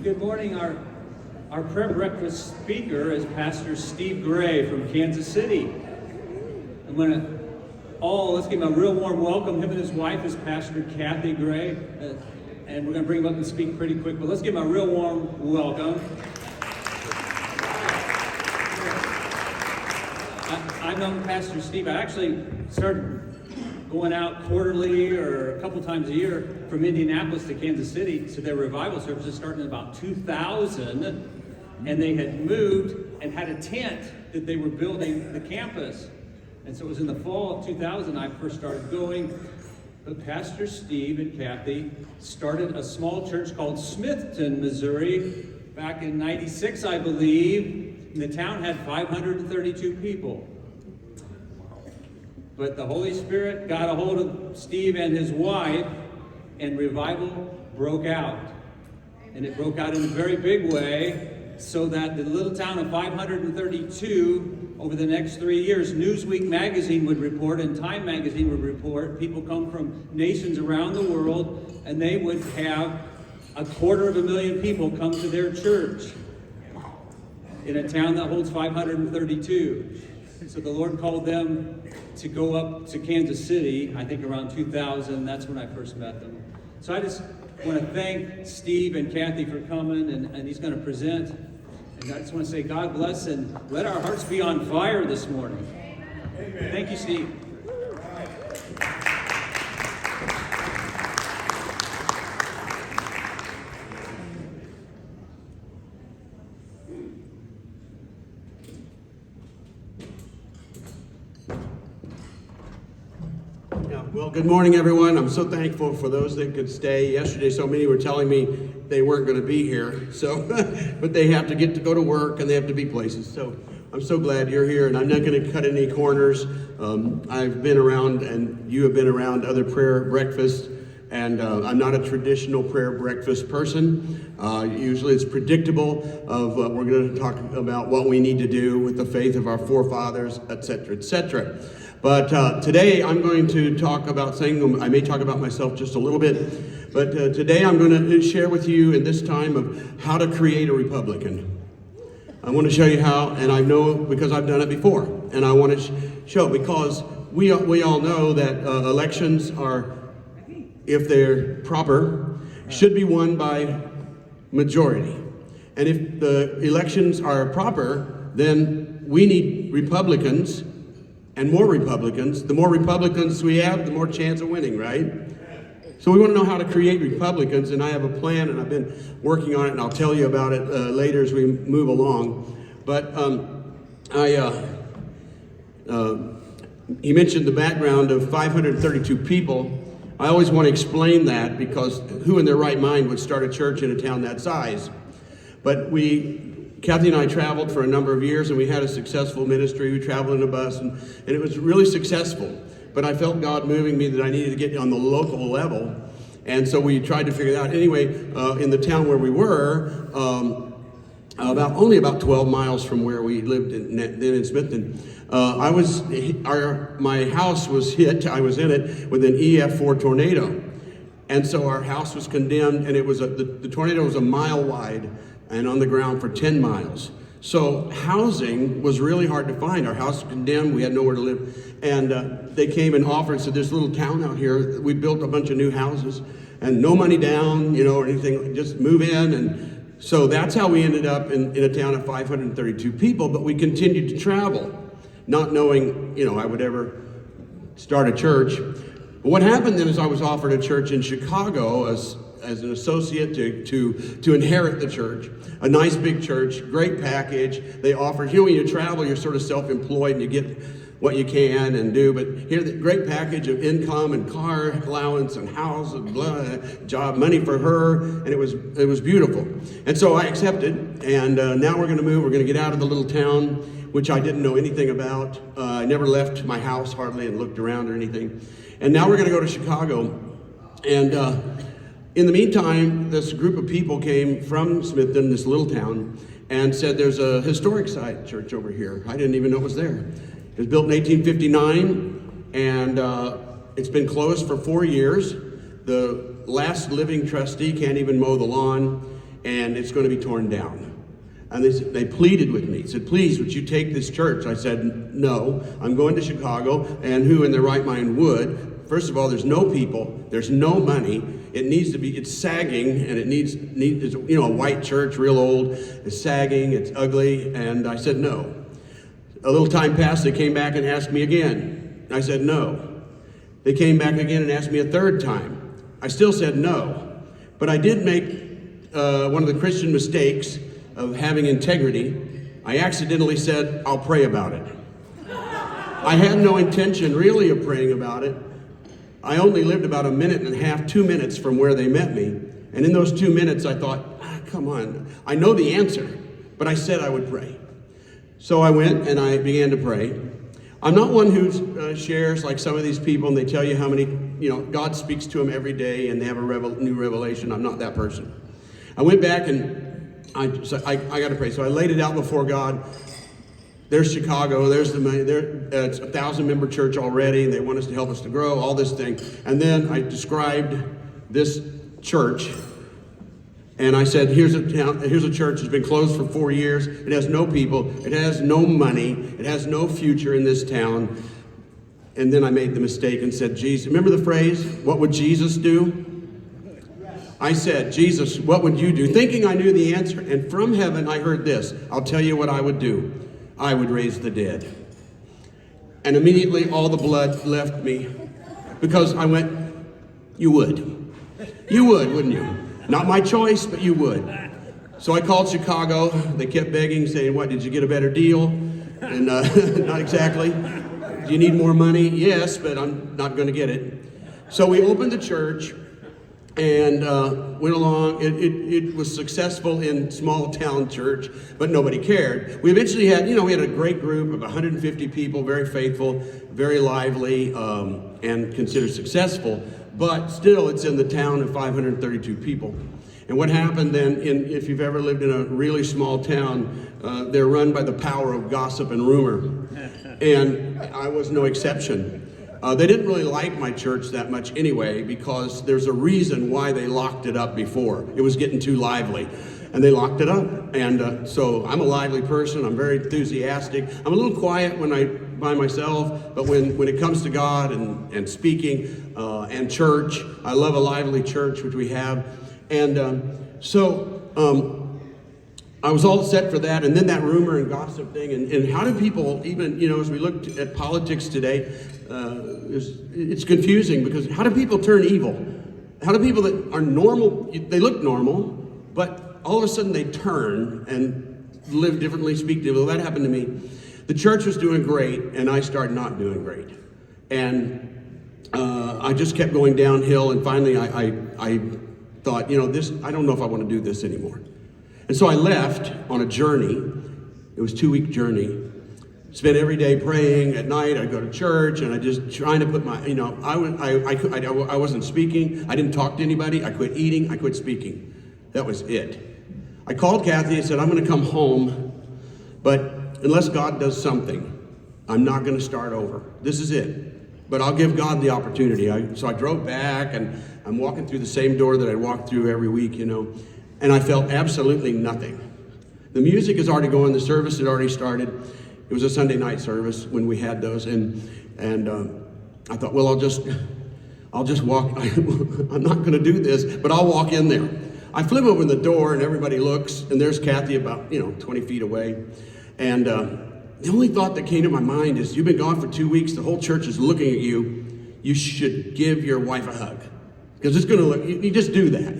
Good morning. Our prayer breakfast speaker is Pastor Steve Gray from Kansas City. Let's give him a real warm welcome. Him and his wife is Pastor Kathy Gray. And we're going to bring him up and speak pretty quick, but let's give him a real warm welcome. I've known Pastor Steve. I actually started going out quarterly or a couple times a year from Indianapolis to Kansas City to their revival services starting in about 2000. And they had moved and had a tent that they were building the campus. And so it was in the fall of 2000 I first started going. But Pastor Steve and Kathy started a small church called Smithton, Missouri, back in '96, I believe. And the town had 532 people. But the Holy Spirit got a hold of Steve and his wife, and revival broke out. And it broke out in a very big way, so that the little town of 532, over the next 3 years, Newsweek magazine would report and Time magazine would report, people come from nations around the world, and they would have 250,000 people come to their church in a town that holds 532. So the Lord called them to go up to Kansas City, I think around 2000. That's when I first met them. So I just want to thank Steve and Kathy for coming, and he's going to present. And I just want to say God bless and let our hearts be on fire this morning. Amen. Thank you, Steve. Well, good morning, everyone. I'm so thankful for those that could stay. Yesterday, so many were telling me they weren't going to be here, but they have to get to go to work and they have to be places. So I'm so glad you're here, and I'm not going to cut any corners. I've been around, and you have been around other prayer breakfasts, and I'm not a traditional prayer breakfast person. Usually it's predictable of we're going to talk about what we need to do with the faith of our forefathers, etc., etc. But today I'm going to talk about something. I may talk about myself just a little bit, but today I'm going to share with you in this time of how to create a Republican. I want to show you how, and I know because I've done it before, and I want to show because we all know that elections are, if they're proper, should be won by majority. And if the elections are proper, then we need Republicans. And more Republicans. The more Republicans we have, the more chance of winning, right? So we want to know how to create Republicans, and I have a plan, and I've been working on it, and I'll tell you about it later as we move along. But he mentioned the background of 532 people. I always want to explain that because who in their right mind would start a church in a town that size? But Kathy and I traveled for a number of years, and we had a successful ministry. We traveled in a bus, and it was really successful. But I felt God moving me that I needed to get on the local level, and so we tried to figure it out. Anyway, in the town where we were, only about 12 miles from where we lived then in Smithton, my house was hit. I was in it with an EF4 tornado, and so our house was condemned, and it was the tornado was a mile wide and on the ground for 10 miles. So housing was really hard to find. Our house was condemned, we had nowhere to live. And they came and offered, so this little town out here, we built a bunch of new houses and no money down, or anything, just move in. And so that's how we ended up in a town of 532 people, but we continued to travel, not knowing, I would ever start a church. But what happened then is I was offered a church in Chicago as an associate to inherit the church. A nice big church, great package. They offered, when you travel, you're sort of self-employed and you get what you can and do, but here the great package of income and car allowance and house and job, money for her, and it was beautiful. And so I accepted, and now we're going to move. We're going to get out of the little town, which I didn't know anything about. I never left my house hardly and looked around or anything. And now we're going to go to Chicago, and in the meantime, this group of people came from Smithton, this little town, and said there's a historic site church over here. I didn't even know it was there. It was built in 1859, and it's been closed for 4 years. The last living trustee can't even mow the lawn, and it's going to be torn down. And they pleaded with me, said, please, would you take this church? I said, no, I'm going to Chicago, and who in their right mind would? First of all, there's no people, there's no money, it's sagging, and it needs a white church, real old, it's sagging, it's ugly, and I said no. A little time passed, they came back and asked me again. I said no. They came back again and asked me a third time. I still said no. But I did make one of the Christian mistakes of having integrity. I accidentally said, I'll pray about it. I had no intention really of praying about it. I only lived about a minute and a half, 2 minutes from where they met me. And in those 2 minutes, I thought, come on, I know the answer, but I said I would pray. So I went and I began to pray. I'm not one who shares like some of these people and they tell you how many, God speaks to them every day and they have a new revelation. I'm not that person. I went back and I got to pray. So I laid it out before God. There's Chicago, there's the money, it's a 1,000-member church already, and they want us to help us to grow, all this thing. And then I described this church, and I said, here's a church that's been closed for 4 years, it has no people, it has no money, it has no future in this town. And then I made the mistake and said, Jesus, remember the phrase, what would Jesus do? I said, Jesus, what would you do? Thinking I knew the answer, and from heaven I heard this, I'll tell you what I would do. I would raise the dead. And immediately all the blood left me because I went, you would. You would, wouldn't you? Not my choice, but you would. So I called Chicago. They kept begging, saying, what, did you get a better deal? And not exactly. Do you need more money? Yes, but I'm not going to get it. So we opened the church and went along. It was successful in small town church, but nobody cared. We eventually had, we had a great group of 150 people, very faithful, very lively, and considered successful, but still it's in the town of 532 people. And what happened then, if you've ever lived in a really small town, they're run by the power of gossip and rumor. And I was no exception. They didn't really like my church that much anyway, because there's a reason why they locked it up before. It was getting too lively, and they locked it up. And so I'm a lively person. I'm very enthusiastic. I'm a little quiet when I'm by myself, but when it comes to God and speaking and church, I love a lively church, which we have. And so I was all set for that, and then that rumor and gossip thing, and how do people even, as we look at politics today, it's confusing, because how do people turn evil? How do people that are normal, they look normal, but all of a sudden they turn and live differently, speak differently? Well, that happened to me. The church was doing great, and I started not doing great. And I just kept going downhill, and finally I thought, this, I don't know if I want to do this anymore. And so I left on a journey. It was a 2-week journey. Spent every day praying. At night I'd go to church, and I just trying to put my, I wasn't speaking. I didn't talk to anybody. I quit eating. I quit speaking. That was it. I called Kathy and said, I'm going to come home, but unless God does something, I'm not going to start over. This is it. But I'll give God the opportunity. So I drove back, and I'm walking through the same door that I walk through every week, and I felt absolutely nothing. The music is already going. The service had already started. It was a Sunday night service when we had those, and I thought, well, I'll just walk. I'm not going to do this, but I'll walk in there. I flip open the door, and everybody looks, and there's Kathy about 20 feet away, and the only thought that came to my mind is, you've been gone for 2 weeks. The whole church is looking at you. You should give your wife a hug, because it's going to look. You just do that,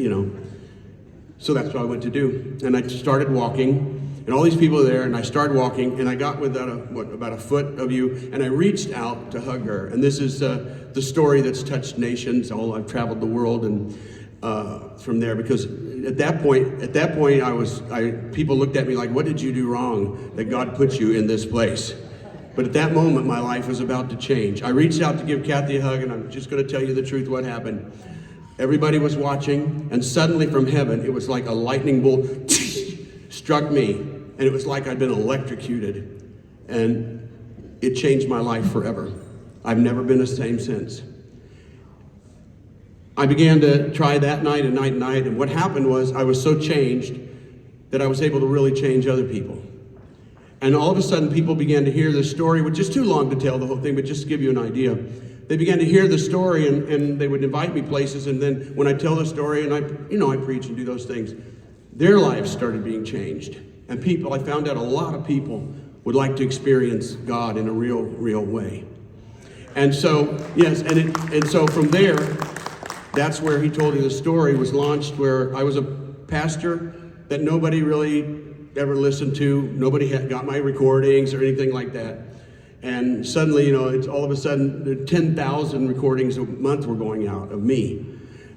So that's what I went to do, and I started walking. And all these people are there, and I started walking, and I got within about a foot of you, and I reached out to hug her. And this is the story that's touched nations. I've traveled the world, and from there, because at that point, people looked at me like, "What did you do wrong that God put you in this place?" But at that moment, my life was about to change. I reached out to give Kathy a hug, and I'm just going to tell you the truth. What happened? Everybody was watching, and suddenly from heaven, it was like a lightning bolt struck me. And it was like I'd been electrocuted, and it changed my life forever. I've never been the same since. I began to try that night and night and night, and what happened was I was so changed that I was able to really change other people. And all of a sudden, people began to hear this story, which is too long to tell the whole thing, but just to give you an idea. They began to hear the story, and they would invite me places, and then when I tell the story, and I preach and do those things, their lives started being changed. And I found out a lot of people would like to experience God in a real way. And so, yes, and so from there, that's where he told me the story was launched, where I was a pastor that nobody really ever listened to. Nobody had got my recordings or anything like that. And suddenly, it's all of a sudden 10,000 recordings a month were going out of me.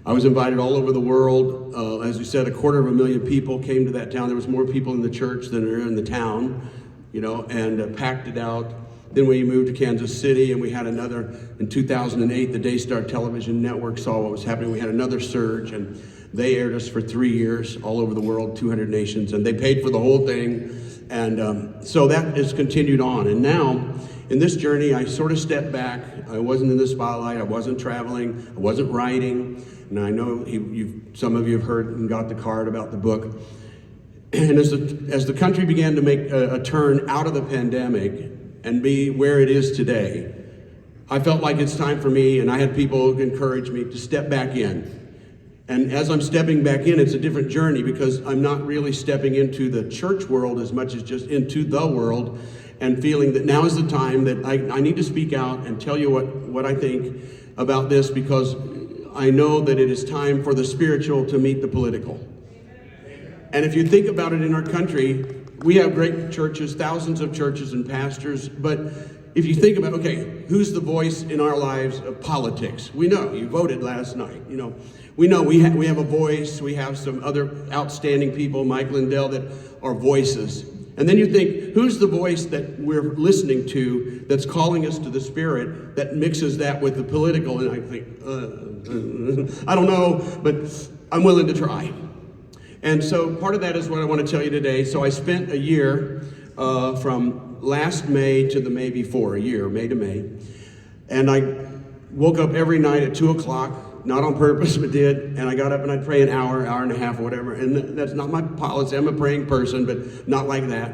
I was invited all over the world. As we said, 250,000 people came to that town. There was more people in the church than there are in the town, and packed it out. Then we moved to Kansas City, and we had another, in 2008, the Daystar Television Network saw what was happening. We had another surge, and they aired us for 3 years all over the world, 200 nations, and they paid for the whole thing. And so that has continued on. And now, in this journey, I sort of stepped back. I wasn't in the spotlight. I wasn't traveling. I wasn't writing. And I know some of you have heard and got the card about the book. And as the country began to make a turn out of the pandemic and be where it is today, I felt like it's time for me, and I had people encourage me to step back in. And as I'm stepping back in, it's a different journey, because I'm not really stepping into the church world as much as just into the world, and feeling that now is the time that I need to speak out and tell you what I think about this, because I know that it is time for the spiritual to meet the political. And if you think about it in our country, we have great churches, thousands of churches and pastors, but if you think about, okay, who's the voice in our lives of politics? We know, you voted last night, We know we have a voice. We have some other outstanding people, Mike Lindell, that are voices. And then you think, who's the voice that we're listening to that's calling us to the Spirit, that mixes that with the political? And I think, I don't know, but I'm willing to try. And so part of that is what I want to tell you today. So I spent a year from last May to the May before, a year, May to May. And I woke up every night at 2 o'clock, not on purpose, but did. And I got up and I'd pray an hour and a half or whatever. And that's not my policy. I'm a praying person, but not like that.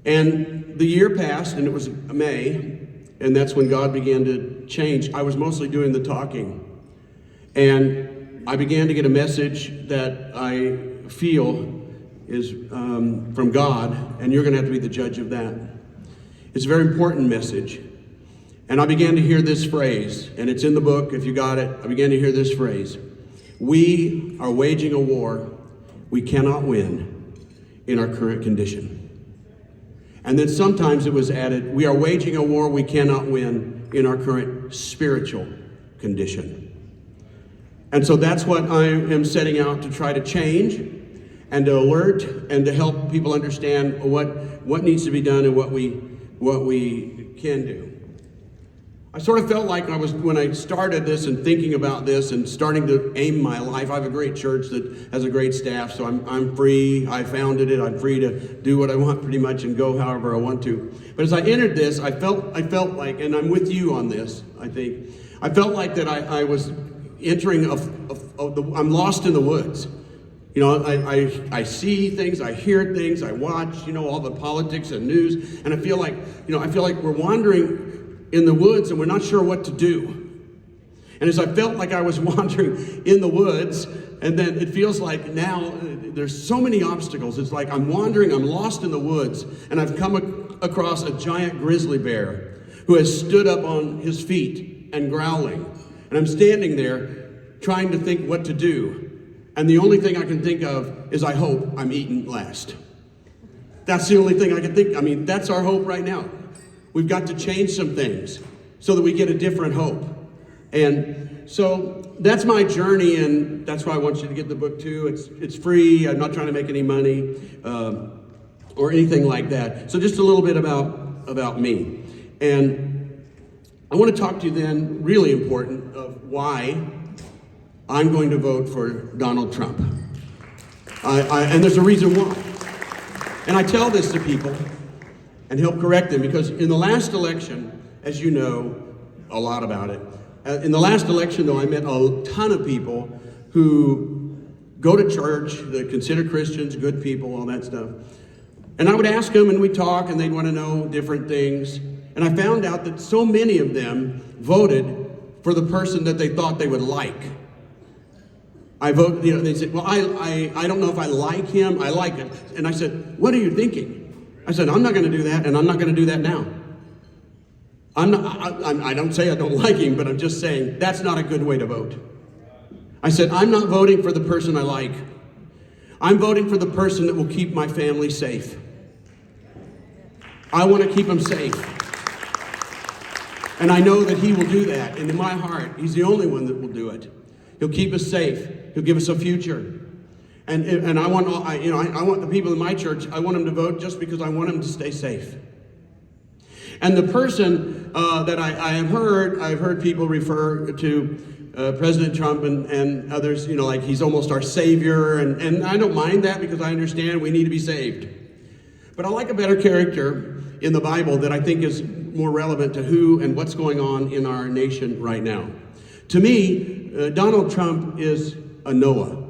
And the year passed, and it was May, and that's when God began to change. I was mostly doing the talking. And I began to get a message that I feel is from God, and you're going to have to be the judge of that. It's a very important message. And I began to hear this phrase, and it's in the book if you got it. I began to hear this phrase: we are waging a war we cannot win in our current condition. And then sometimes it was added, we are waging a war we cannot win in our current spiritual condition. And so that's what I am setting out to try to change, and to alert and to help people understand what needs to be done and what we can do. I sort of felt like when I started this and thinking about this and starting to aim my life. I have a great church that has a great staff, so I'm free. I founded it. I'm free to do what I want pretty much and go however I want to. But as I entered this, I felt like, and I'm with you on this, I think, I felt like that I was entering I'm lost in the woods. I see things, I hear things, I watch, all the politics and news, and I feel like we're wandering in the woods and we're not sure what to do. And as I felt like I was wandering in the woods, and then it feels like now there's so many obstacles. It's like I'm wandering, I'm lost in the woods, and I've come across a giant grizzly bear who has stood up on his feet and growling. And I'm standing there trying to think what to do. And the only thing I can think of is I hope I'm eaten last. That's the only thing I can think. That's our hope right now. We've got to change some things so that we get a different hope. And so that's my journey, and that's why I want you to get the book too. It's free. I'm not trying to make any money or anything like that. So just a little bit about me. And I want to talk to you then, really important, of why I'm going to vote for Donald Trump. And there's a reason why. And I tell this to people and help correct them, because in the last election, as you know a lot about it, In the last election, though, I met a ton of people who go to church, they consider Christians, good people, all that stuff. And I would ask them, and we'd talk, and they'd want to know different things. And I found out that so many of them voted for the person that they thought they would like. I vote, they said, well, I don't know if I like him, I like it. And I said, what are you thinking? I said, I'm not going to do that, and I'm not going to do that now. I don't say I don't like him, but I'm just saying that's not a good way to vote. I said, I'm not voting for the person I like. I'm voting for the person that will keep my family safe. I want to keep them safe. And I know that he will do that. And in my heart, he's the only one that will do it. He'll keep us safe. He'll give us a future. And I want the people in my church, I want them to vote just because I want them to stay safe. And the person that I've heard people refer to President Trump and others, like he's almost our savior. And I don't mind that because I understand we need to be saved. But I like a better character in the Bible that I think is more relevant to who and what's going on in our nation right now. To me, Donald Trump is a Noah.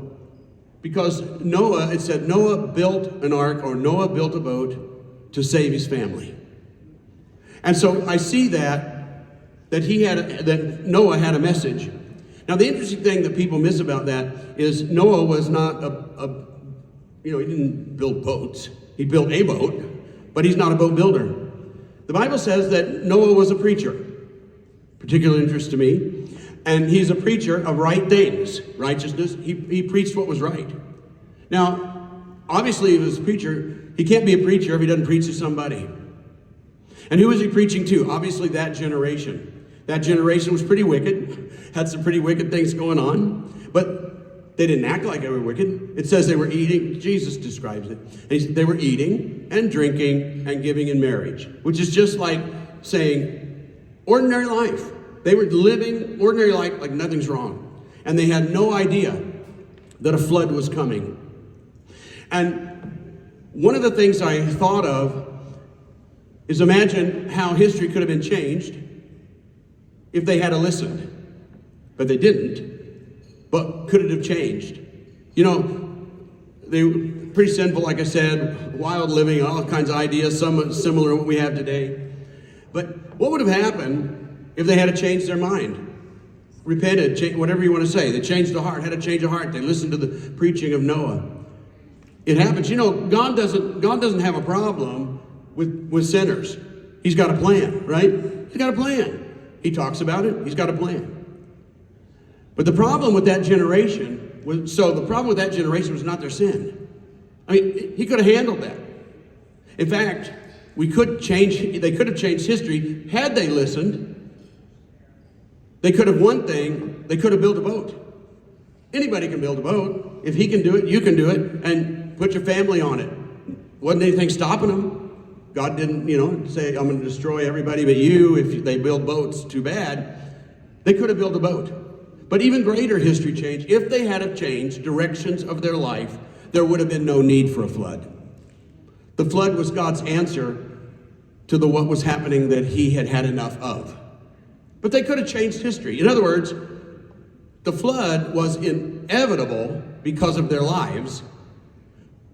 Because Noah, it said Noah built an ark, or Noah built a boat to save his family. And so I see that Noah had a message. Now the interesting thing that people miss about that is Noah was not he didn't build boats. He built a boat, but he's not a boat builder. The Bible says that Noah was a preacher, particular interest to me, and he's a preacher of right things, righteousness. He preached what was right. Now, obviously, if he's a preacher, he can't be a preacher if he doesn't preach to somebody. And who was he preaching to? Obviously, that generation. That generation was pretty wicked, had some pretty wicked things going on, but they didn't act like they were wicked. It says they were eating, Jesus describes it. They were eating and drinking and giving in marriage, which is just like saying ordinary life. They were living ordinary life like nothing's wrong. And they had no idea that a flood was coming. And one of the things I thought of is imagine how history could have been changed if they had listened. But they didn't. But could it have changed? They were pretty sinful, like I said, wild living, all kinds of ideas, some similar to what we have today. But what would have happened if they had to change their mind? Repented, whatever you want to say. They changed the heart, had a change of heart. They listened to the preaching of Noah. It happens. God doesn't have a problem with sinners. He's got a plan, right? He's got a plan. He talks about it. He's got a plan. But the problem with that generation was not their sin. I mean, he could have handled that. In fact, they could have changed history had they listened. They could have one thing, they could have built a boat. Anybody can build a boat. If he can do it, you can do it, and put your family on it. Wasn't anything stopping them. God didn't, say, I'm going to destroy everybody but you if they build boats. Too bad. They could have built a boat. But even greater history change, if they had have changed directions of their life, there would have been no need for a flood. The flood was God's answer to what was happening that he had had enough of. But they could have changed history. In other words, the flood was inevitable because of their lives,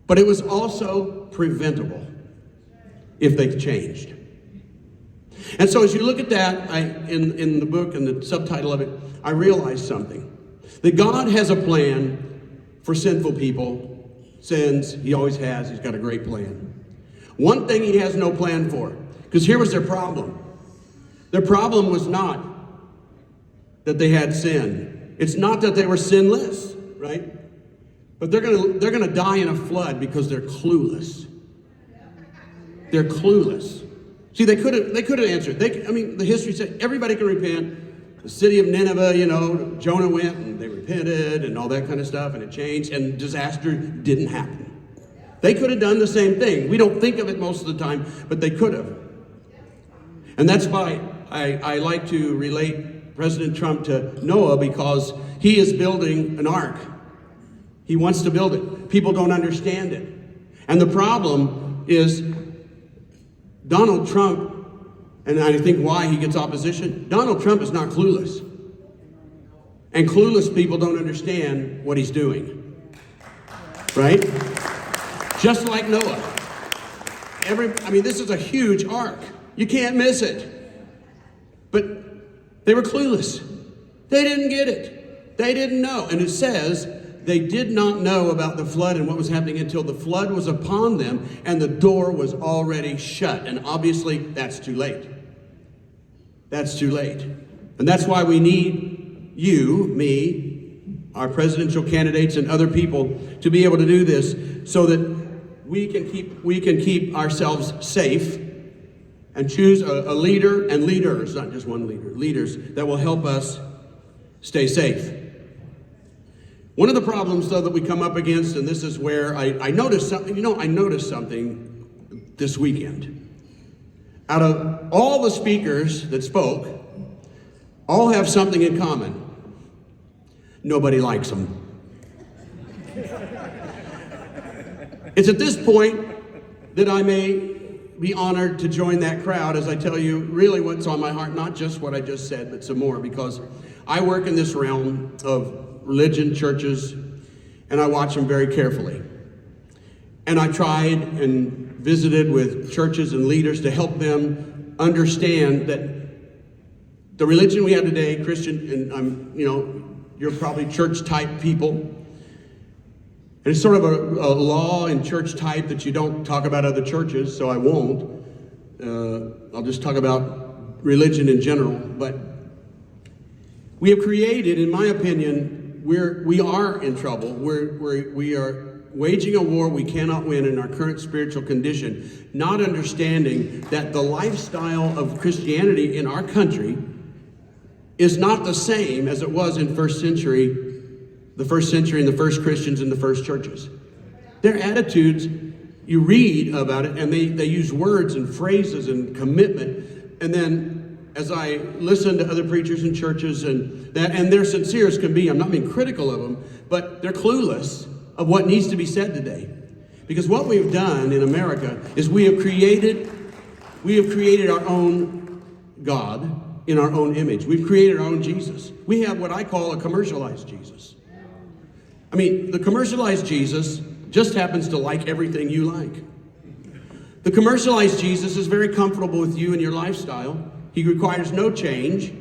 but it was also preventable if they changed. And so as you look at that, in the book and the subtitle of it, I realized something. That God has a plan for sinful people. Sins, he always has. He's got a great plan. One thing he has no plan for. Because here was their problem. Their problem was not that they had sin. It's not that they were sinless, right? But they're gonna die in a flood because they're clueless. They're clueless. See, they could have answered. The history said everybody can repent. The city of Nineveh, Jonah went and they repented and all that kind of stuff, and it changed, and disaster didn't happen. They could have done the same thing. We don't think of it most of the time, but they could have. And that's why I like to relate President Trump to Noah, because he is building an ark. He wants to build it. People don't understand it. And the problem is Donald Trump, and I think why he gets opposition, Donald Trump is not clueless. And clueless people don't understand what he's doing. Right? Just like Noah. This is a huge ark. You can't miss it. But they were clueless. They didn't get it. They didn't know. And it says they did not know about the flood and what was happening until the flood was upon them and the door was already shut. And obviously, that's too late. That's too late. And that's why we need you, me, our presidential candidates and other people to be able to do this so that we can keep ourselves safe and choose a leader and leaders, not just one leader, leaders that will help us stay safe. One of the problems, though, that we come up against, and this is where I noticed something, I noticed something this weekend. Out of all the speakers that spoke, all have something in common. Nobody likes them. It's at this point that I may be honored to join that crowd as I tell you really what's on my heart, not just what I just said, but some more, because I work in this realm of religion, churches, and I watch them very carefully. And I tried and visited with churches and leaders to help them understand that the religion we have today, Christian, and you're probably church type people. And it's sort of a law in church type that you don't talk about other churches, so I won't. I'll just talk about religion in general. But we have created, in my opinion, we are in trouble. We are waging a war we cannot win in our current spiritual condition, not understanding that the lifestyle of Christianity in our country is not the same as it was in the first century and the first Christians and the first churches. Their attitudes, you read about it, and they use words and phrases and commitment. And then as I listen to other preachers and churches, and they're sincere as can be, I'm not being critical of them, but they're clueless of what needs to be said today. Because what we've done in America is we have created our own God in our own image. We've created our own Jesus. We have what I call a commercialized Jesus. The commercialized Jesus just happens to like everything you like. The commercialized Jesus is very comfortable with you and your lifestyle. He requires no change,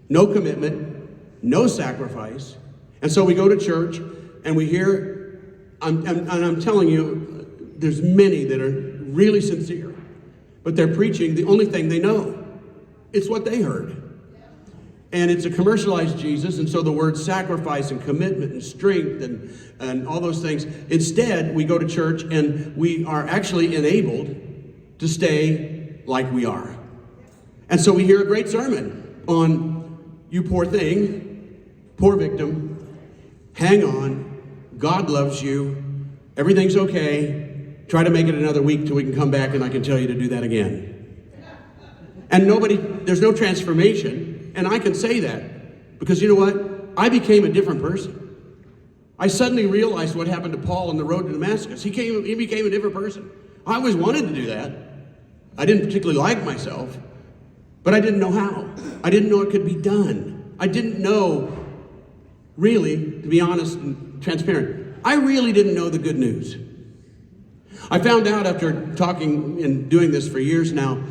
no commitment, no sacrifice. And so we go to church and we hear, I'm telling you, there's many that are really sincere, but they're preaching the only thing they know. It's what they heard. And it's a commercialized Jesus, and so the words sacrifice and commitment and strength and all those things. Instead, we go to church and we are actually enabled to stay like we are. And so we hear a great sermon on you poor thing, poor victim, hang on, God loves you, everything's okay, try to make it another week till we can come back and I can tell you to do that again. And there's no transformation, and I can say that because you know what? I became a different person. I suddenly realized what happened to Paul on the road to Damascus. He became a different person. I always wanted to do that. I didn't particularly like myself, but I didn't know how. I didn't know it could be done. I didn't know, really, to be honest and transparent, I really didn't know the good news. I found out after talking and doing this for years now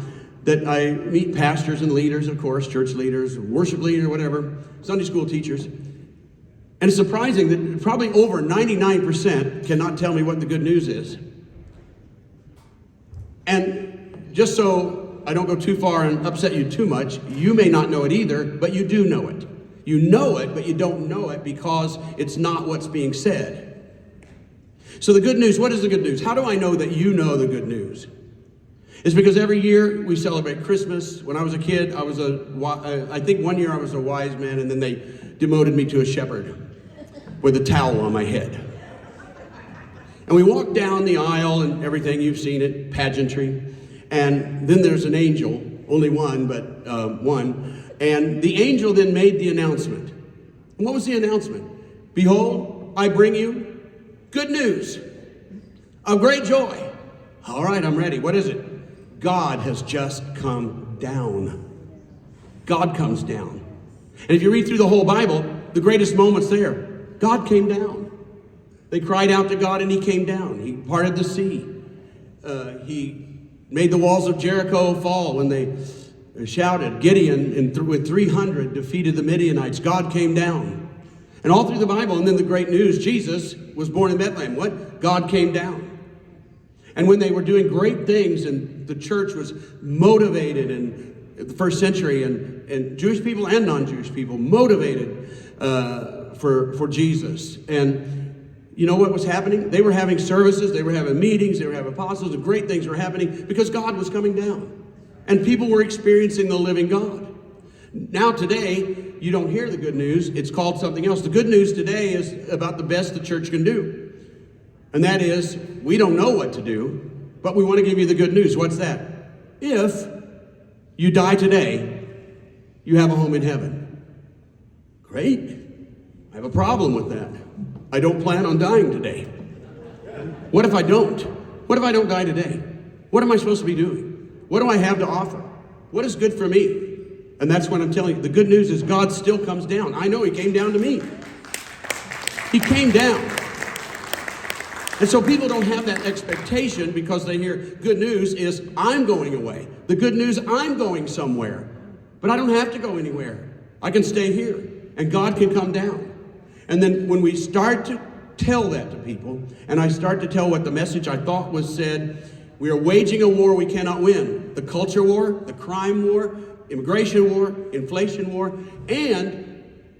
that I meet pastors and leaders, of course, church leaders, worship leaders, whatever, Sunday school teachers. And it's surprising that probably over 99% cannot tell me what the good news is. And just so I don't go too far and upset you too much, you may not know it either, but you do know it. You know it, but you don't know it because it's not what's being said. So the good news, what is the good news? How do I know that you know the good news? It's because every year we celebrate Christmas. When I was a kid, I think one year I was a wise man, and then they demoted me to a shepherd with a towel on my head. And we walk down the aisle and everything, you've seen it, pageantry. And then there's an angel, only one, but one. And the angel then made the announcement. And what was the announcement? Behold, I bring you good news of great joy. All right, I'm ready. What is it? God has just come down. God comes down. And if you read through the whole Bible, the greatest moments there. God came down. They cried out to God and he came down. He parted the sea. He made the walls of Jericho fall when they shouted. Gideon, with 300, defeated the Midianites. God came down. And all through the Bible, and then the great news, Jesus was born in Bethlehem. What? God came down. And when they were doing great things and the church was motivated in the first century, and Jewish people and non-Jewish people motivated for Jesus. And you know what was happening? They were having services, they were having meetings, they were having apostles, and great things were happening because God was coming down. And people were experiencing the living God. Now today, you don't hear the good news. It's called something else. The good news today is about the best the church can do. And that is, we don't know what to do, but we want to give you the good news. What's that? If you die today, you have a home in heaven. Great. I have a problem with that. I don't plan on dying today. What if I don't? What if I don't die today? What am I supposed to be doing? What do I have to offer? What is good for me? And that's what I'm telling you. The good news is God still comes down. I know he came down to me. He came down. And so people don't have that expectation because they hear good news is I'm going away. The good news, I'm going somewhere. But I don't have to go anywhere. I can stay here and God can come down. And then when we start to tell that to people, and I start to tell what the message I thought was said, we are waging a war we cannot win. The culture war, the crime war, immigration war, inflation war, and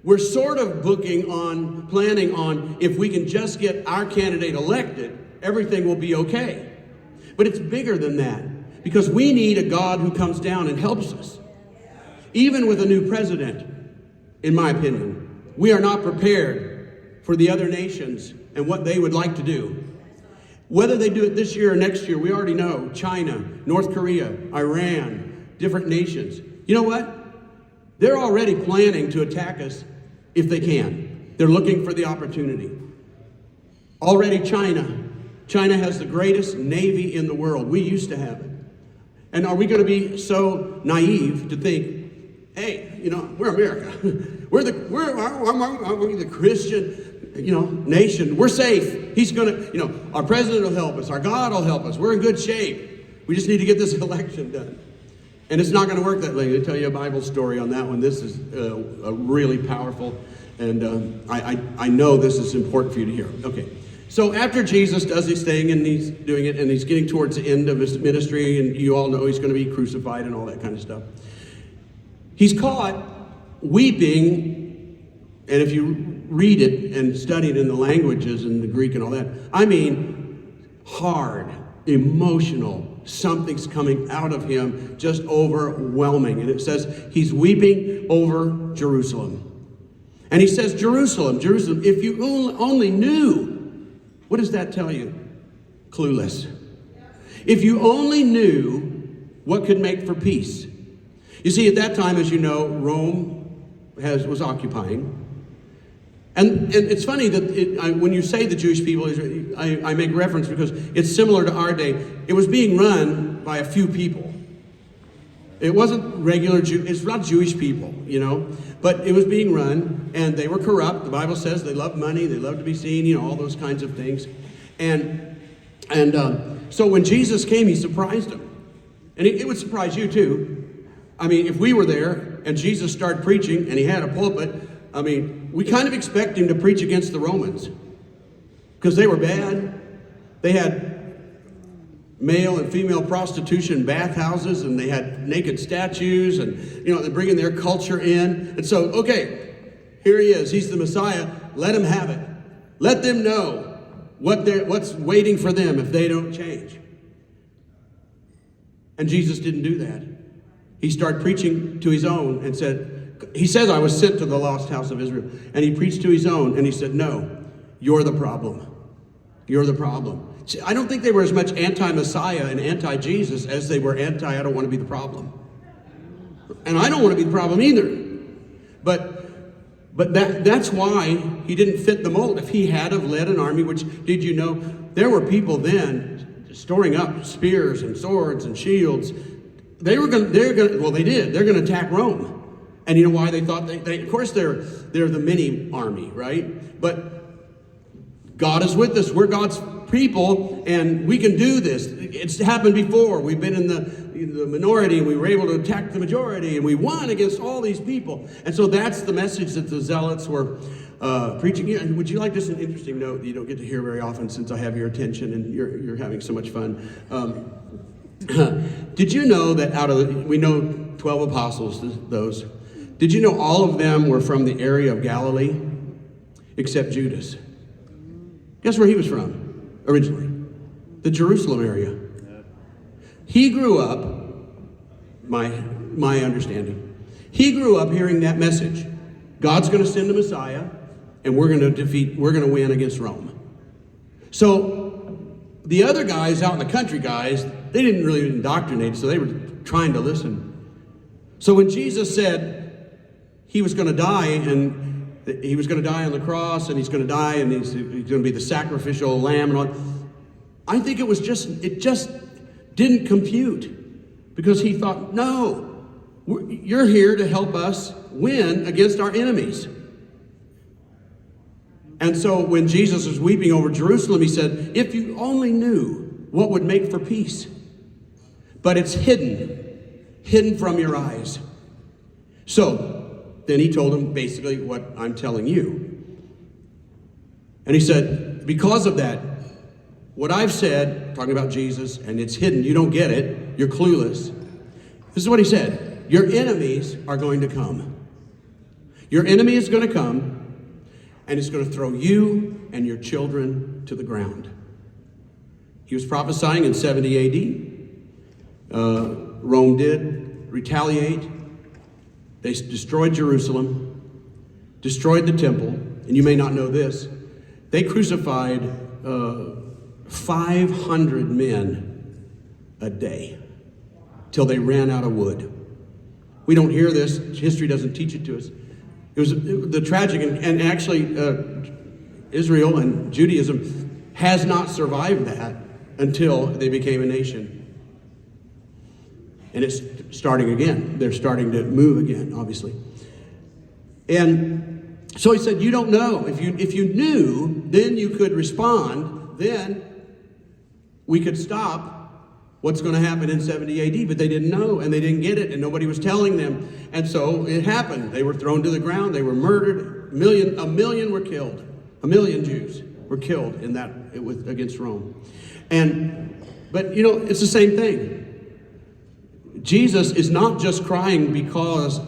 we're sort of planning on if we can just get our candidate elected, everything will be okay. But it's bigger than that because we need a God who comes down and helps us. Even with a new president, in my opinion, we are not prepared for the other nations and what they would like to do. Whether they do it this year or next year, we already know China, North Korea, Iran, different nations. You know what? They're already planning to attack us if they can. They're looking for the opportunity. Already China has the greatest navy in the world. We used to have it. And are we going to be so naive to think, hey, we're America. We're the Christian, nation. We're safe. He's going to, our president will help us. Our God will help us. We're in good shape. We just need to get this election done. And it's not going to work that way. I'll tell you a Bible story on that one. This is really powerful. And I know this is important for you to hear. Okay. So after Jesus does his thing and he's doing it and he's getting towards the end of his ministry and you all know he's going to be crucified and all that kind of stuff. He's caught weeping, and if you read it and study it in the languages and the Greek and all that, I mean hard, emotional, something's coming out of him, just overwhelming. And it says he's weeping over Jerusalem. And he says, Jerusalem, Jerusalem, if you only knew. What does that tell you? Clueless. If you only knew what could make for peace. You see, at that time, as you know, Rome was occupying. And it's funny that when you say the Jewish people, I make reference because it's similar to our day. It was being run by a few people. It wasn't regular it's not Jewish people, but it was being run, and they were corrupt. The Bible says they loved money, they loved to be seen, all those kinds of things. And so when Jesus came, he surprised them. And it would surprise you too. I mean, if we were there and Jesus started preaching and he had a pulpit, we kind of expect him to preach against the Romans because they were bad. They had male and female prostitution bathhouses, and they had naked statues, and they're bringing their culture in. And so, okay, here he is. He's the Messiah. Let him have it. Let them know what's waiting for them if they don't change. And Jesus didn't do that. He started preaching to his own and he says, I was sent to the lost house of Israel. And he preached to his own, and he said, no, you're the problem. You're the problem. See, I don't think they were as much anti-Messiah and anti-Jesus as they were I don't want to be the problem. And I don't want to be the problem either. But that's why he didn't fit the mold. If he had have led an army, which, did you know, there were people then storing up spears and swords and shields. They did. They're going to attack Rome. And you know why they thought they of course they're the mini army, right? But God is with us. We're God's people, and we can do this. It's happened before. We've been in the minority, and we were able to attack the majority, and we won against all these people. And so that's the message that the zealots were preaching. Yeah, would you like just an interesting note that you don't get to hear very often, since I have your attention and you're having so much fun? Did you know that we know 12 apostles, those. Did you know all of them were from the area of Galilee, except Judas? Guess where he was from originally? The Jerusalem area. He grew up, my understanding, he grew up hearing that message. God's going to send a Messiah, and we're going to win against Rome. So the other guys out in the country, guys, they didn't really indoctrinate, so they were trying to listen. So when Jesus said he was going to die, and he was going to die on the cross, and he's going to die, and he's going to be the sacrificial lamb and all, I think it just didn't compute, because he thought, no, you're here to help us win against our enemies. And so when Jesus was weeping over Jerusalem, he said, if you only knew what would make for peace, but it's hidden from your eyes. So then he told him basically what I'm telling you. And he said, because of that, what I've said, talking about Jesus, and it's hidden, you don't get it, you're clueless. This is what he said: your enemies are going to come. Your enemy is going to come, and it's going to throw you and your children to the ground. He was prophesying in 70 AD. Rome did retaliate. They destroyed Jerusalem, destroyed the temple, and you may not know this, they crucified 500 men a day till they ran out of wood. We don't hear this. History doesn't teach it to us. It was the tragic, and actually Israel and Judaism has not survived that until they became a nation. And it's starting again. They're starting to move again, obviously. And so he said, you don't know. If you knew, then you could respond. Then we could stop what's going to happen in 70 AD. But they didn't know, and they didn't get it, and nobody was telling them. And so it happened. They were thrown to the ground. They were murdered. A million were killed. 1 million Jews were killed in that against Rome. But you know, it's the same thing. Jesus is not just crying because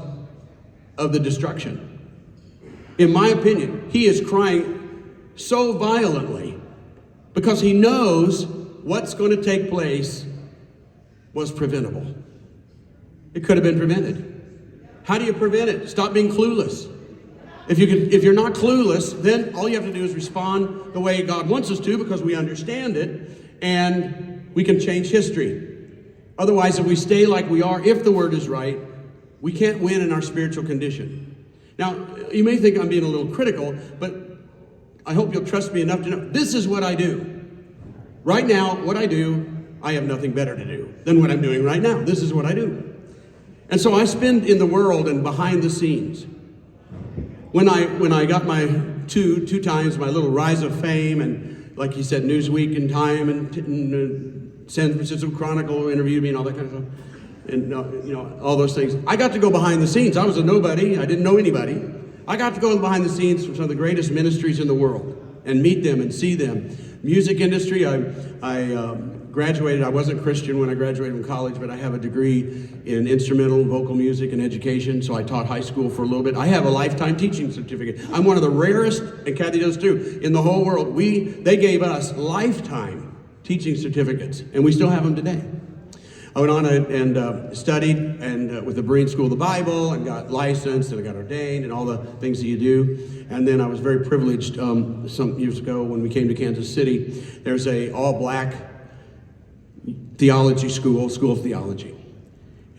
of the destruction. In my opinion, he is crying so violently because he knows what's going to take place was preventable. It could have been prevented. How do you prevent it? Stop being clueless. If you're not clueless, then all you have to do is respond the way God wants us to, because we understand it, and we can change history. Otherwise, if we stay like we are, if the word is right, we can't win in our spiritual condition. Now, you may think I'm being a little critical, but I hope you'll trust me enough to know this is what I do. Right now, what I do, I have nothing better to do than what I'm doing right now. This is what I do. And so I spend in the world and behind the scenes. When I got my two times my little rise of fame, and like he said, Newsweek and Time and San Francisco Chronicle interviewed me and all that kind of stuff, and all those things. I got to go behind the scenes. I was a nobody. I didn't know anybody. I got to go behind the scenes for some of the greatest ministries in the world and meet them and see them. Music industry. I graduated. I wasn't Christian when I graduated from college, but I have a degree in instrumental and vocal music and education. So I taught high school for a little bit. I have a lifetime teaching certificate. I'm one of the rarest, and Kathy does too, in the whole world. They gave us lifetime teaching certificates, and we still have them today. I went on and studied with the Berean School of the Bible, and got licensed, and I got ordained, and all the things that you do. And then I was very privileged some years ago when we came to Kansas City. There's a all-black theology school of theology.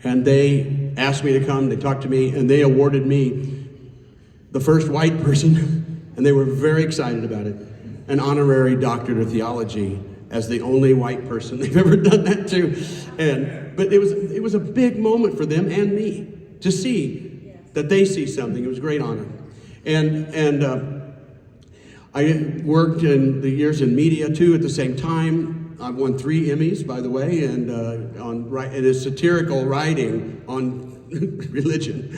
And they asked me to come, they talked to me, and they awarded me, the first white person, and they were very excited about it, an honorary doctorate of theology, as the only white person they've ever done that to. But it was a big moment for them and me to see that they see something. It was a great honor. And I worked in the years in media too at the same time. I've won 3 Emmys, by the way, and it is satirical writing on religion.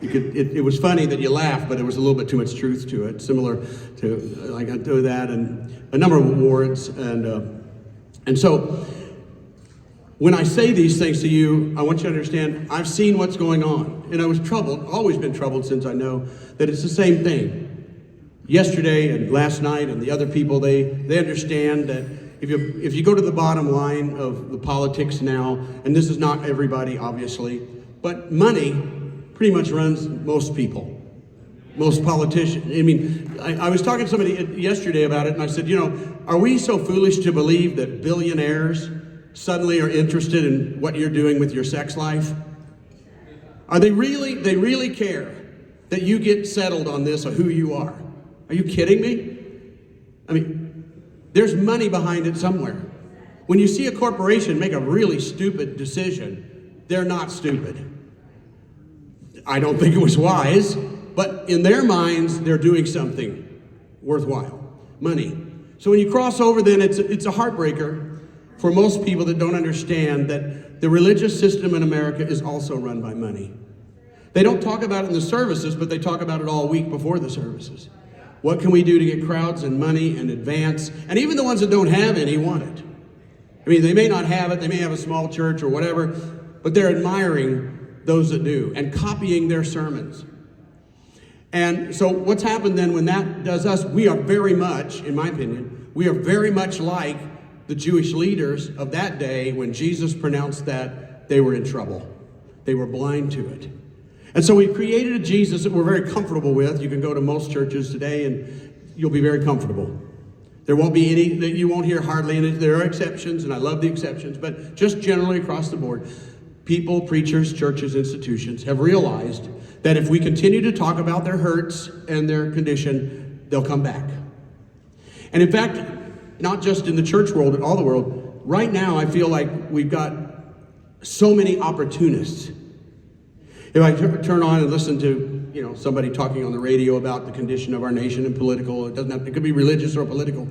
It was funny that you laugh, but there was a little bit too much truth to it. Similar to I got to that and a number of awards, and so when I say these things to you, I want you to understand I've seen what's going on, and I was troubled, always been troubled since I know that it's the same thing. Yesterday and last night and the other people, they understand that if you go to the bottom line of the politics now, and this is not everybody obviously, but money pretty much runs most people, most politicians. I mean, I was talking to somebody yesterday about it, and I said, are we so foolish to believe that billionaires suddenly are interested in what you're doing with your sex life? Are they really care that you get settled on this or who you are? Are you kidding me? I mean, there's money behind it somewhere. When you see a corporation make a really stupid decision, they're not stupid. I don't think it was wise, but in their minds, they're doing something worthwhile. Money. So when you cross over, then it's a heartbreaker for most people that don't understand that the religious system in America is also run by money. They don't talk about it in the services, but they talk about it all week before the services. What can we do to get crowds and money and advance? And even the ones that don't have any want it. I mean, they may not have it, they may have a small church or whatever, but they're admiring those that do and copying their sermons. And so what's happened then when that does us, we are very much, in my opinion, we are very much like the Jewish leaders of that day when Jesus pronounced that they were in trouble. They were blind to it. And so we created a Jesus that we're very comfortable with. You can go to most churches today and you'll be very comfortable. There won't be any, that you won't hear hardly any. There are exceptions, and I love the exceptions, but just generally across the board, people, preachers, churches, institutions have realized that if we continue to talk about their hurts and their condition, they'll come back. And in fact, not just in the church world, in all the world, right now I feel like we've got so many opportunists. If I turn on and listen to, somebody talking on the radio about the condition of our nation and political, it could be religious or political.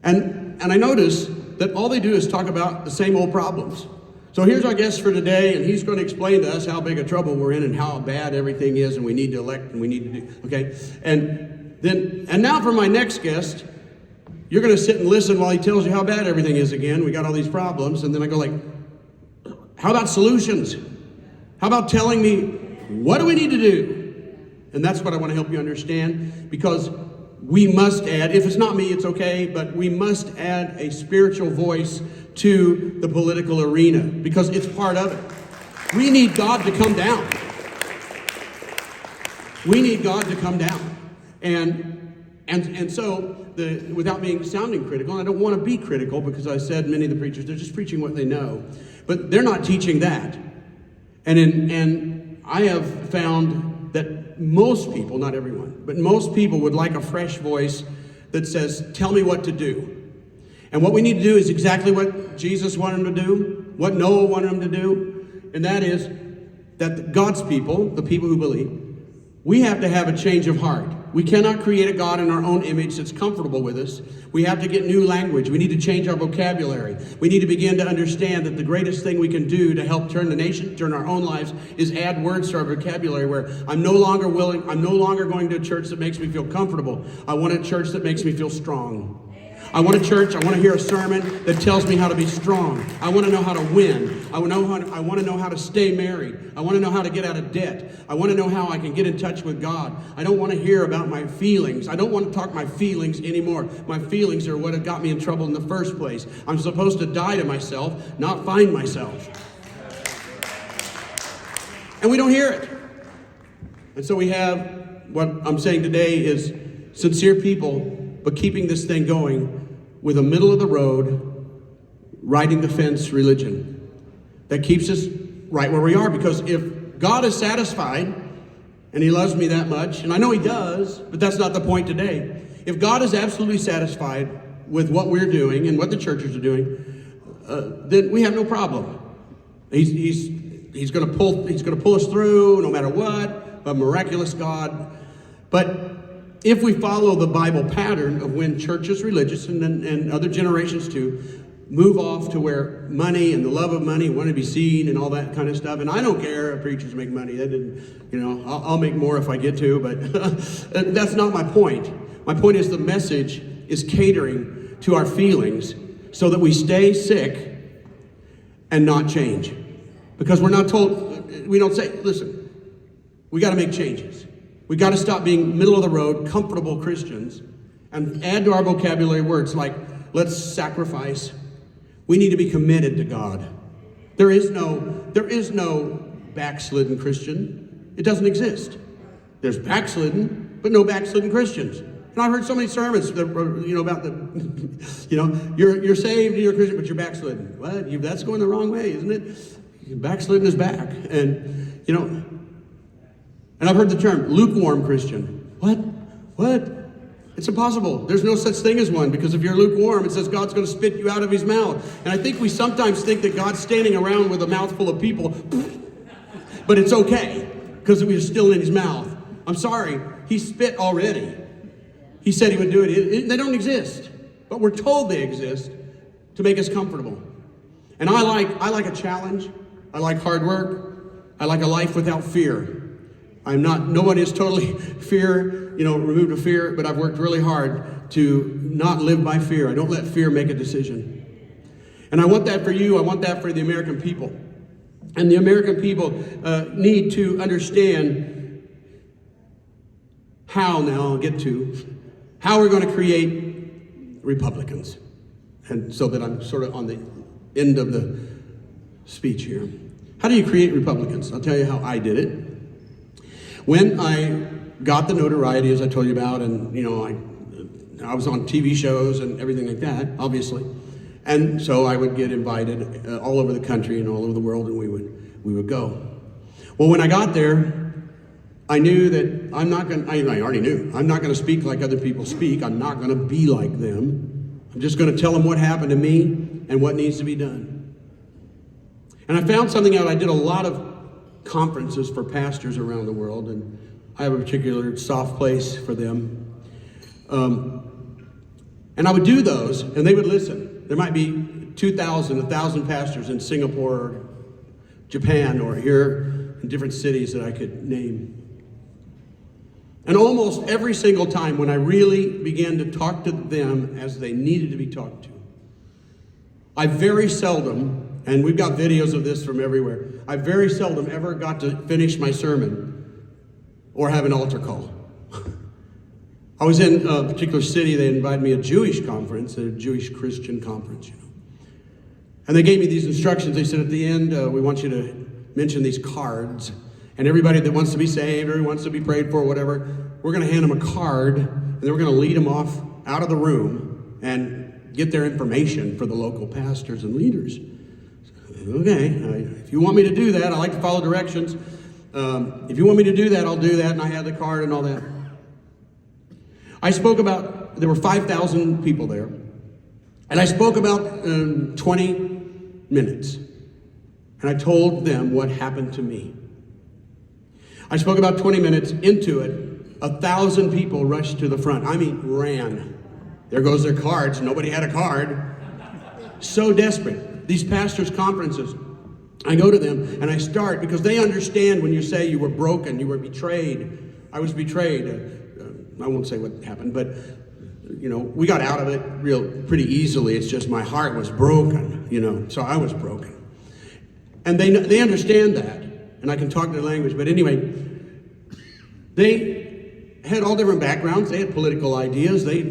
And I notice that all they do is talk about the same old problems. So here's our guest for today, and he's going to explain to us how big a trouble we're in and how bad everything is, and we need to elect and we need to do, okay? And now for my next guest, you're going to sit and listen while he tells you how bad everything is again. We got all these problems, and then I go like, how about solutions? How about telling me, what do we need to do? And that's what I want to help you understand, because we must add, if it's not me, it's okay, but we must add a spiritual voice to the political arena, because it's part of it. We need God to come down. We need God to come down. And so, without sounding critical, and I don't want to be critical, because I said many of the preachers, they're just preaching what they know, but they're not teaching that. And I have found that most people, not everyone, but most people would like a fresh voice that says, tell me what to do. And what we need to do is exactly what Jesus wanted them to do, what Noah wanted them to do, and that is that God's people, the people who believe, we have to have a change of heart. We cannot create a God in our own image that's comfortable with us. We have to get new language. We need to change our vocabulary. We need to begin to understand that the greatest thing we can do to help turn the nation, turn our own lives, is add words to our vocabulary where I'm no longer going to a church that makes me feel comfortable. I want a church that makes me feel strong. I want a church, I want to hear a sermon that tells me how to be strong. I want to know how to win. I want to know how to stay married. I want to know how to get out of debt. I want to know how I can get in touch with God. I don't want to hear about my feelings. I don't want to talk my feelings anymore. My feelings are what have got me in trouble in the first place. I'm supposed to die to myself, not find myself. And we don't hear it. And so we have, what I'm saying today is sincere people, but keeping this thing going with a middle of the road, riding the fence religion that keeps us right where we are. Because if God is satisfied, and he loves me that much, and I know he does, but that's not the point today. If God is absolutely satisfied with what we're doing and what the churches are doing, then we have no problem. He's he's going to pull us through no matter what, a miraculous God. But if we follow the Bible pattern of when churches, religious, and other generations too, move off to where money and the love of money, want to be seen and all that kind of stuff. And I don't care if preachers make money. That didn't, I'll make more if I get to, but that's not my point. My point is the message is catering to our feelings so that we stay sick and not change. Because we're not told, we don't say, listen, we got to make changes. We got to stop being middle of the road, comfortable Christians and add to our vocabulary words like, let's sacrifice. We need to be committed to God. There is no backslidden Christian. It doesn't exist. There's backslidden, but no backslidden Christians. And I've heard so many sermons that, about you're saved and you're a Christian, but you're backslidden. What? That's going the wrong way, isn't it? Backslidden is back. And, and I've heard the term lukewarm Christian. What? It's impossible. There's no such thing as one, because if you're lukewarm, it says God's going to spit you out of his mouth. And I think we sometimes think that God's standing around with a mouthful of people, but it's okay, because we're still in his mouth. I'm sorry, he spit already. He said he would do it. They don't exist, but we're told they exist to make us comfortable. And I like a challenge. I like hard work. I like a life without fear. Nobody is totally removed of fear, but I've worked really hard to not live by fear. I don't let fear make a decision. And I want that for you. I want that for the American people. And the American people need to understand how we're going to create Republicans. And so that I'm sort of on the end of the speech here. How do you create Republicans? I'll tell you how I did it. When I got the notoriety, as I told you about, and I was on TV shows and everything like that, obviously, and so I would get invited all over the country and all over the world, and we would go. Well, when I got there, I knew that I already knew I'm not going to speak like other people speak. I'm not going to be like them. I'm just going to tell them what happened to me and what needs to be done. And I found something out. I did a lot of conferences for pastors around the world, and I have a particular soft place for them. And I would do those, and they would listen. There might be 2,000, 1,000 pastors in Singapore or Japan or here in different cities that I could name. And almost every single time when I really began to talk to them as they needed to be talked to, I very seldom, and we've got videos of this from everywhere, I very seldom ever got to finish my sermon or have an altar call. I was in a particular city. They invited me to a Jewish conference, a Jewish Christian conference, And they gave me these instructions. They said, at the end, we want you to mention these cards. And everybody that wants to be saved or wants to be prayed for, whatever, we're going to hand them a card, and then we're going to lead them off out of the room and get their information for the local pastors and leaders. Okay, if you want me to do that, I like to follow directions. If you want me to do that, I'll do that, and I had the card and all that. I spoke about, there were 5,000 people there, and I spoke about 20 minutes, and I told them what happened to me. I spoke about 20 minutes into it, 1,000 people rushed to the front. I mean, ran. There goes their cards. Nobody had a card. So desperate. These pastors' conferences, I go to them and I start, because they understand when you say you were broken, you were betrayed. I was betrayed. I won't say what happened, but we got out of it pretty easily. It's just my heart was broken, so I was broken. And they understand that, and I can talk their language. But anyway, they had all different backgrounds. They had political ideas. They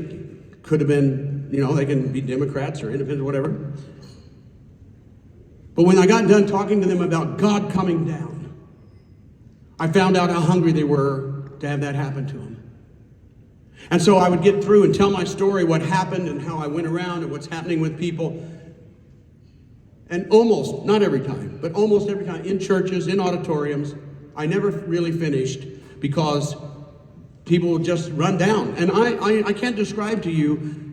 could have been, they can be Democrats or independents or whatever. But when I got done talking to them about God coming down, I found out how hungry they were to have that happen to them. And so I would get through and tell my story, what happened and how I went around and what's happening with people. And almost, not every time, but almost every time, in churches, in auditoriums, I never really finished because people would just run down. And I can't describe to you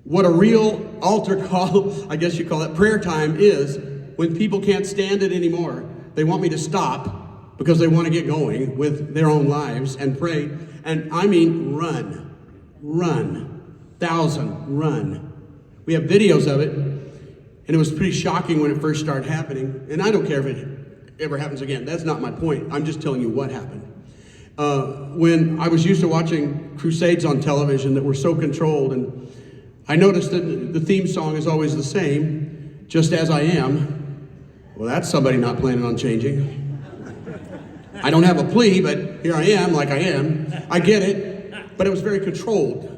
what a real altar call, I guess you call it, prayer time is, when people can't stand it anymore. They want me to stop because they want to get going with their own lives and pray. And I mean, run, 1,000, run. We have videos of it, and it was pretty shocking when it first started happening. And I don't care if it ever happens again. That's not my point. I'm just telling you what happened. When I was used to watching crusades on television that were so controlled, and I noticed that the theme song is always the same, just as I am. Well, that's somebody not planning on changing. I don't have a plea, but here I am like I am. I get it, but it was very controlled.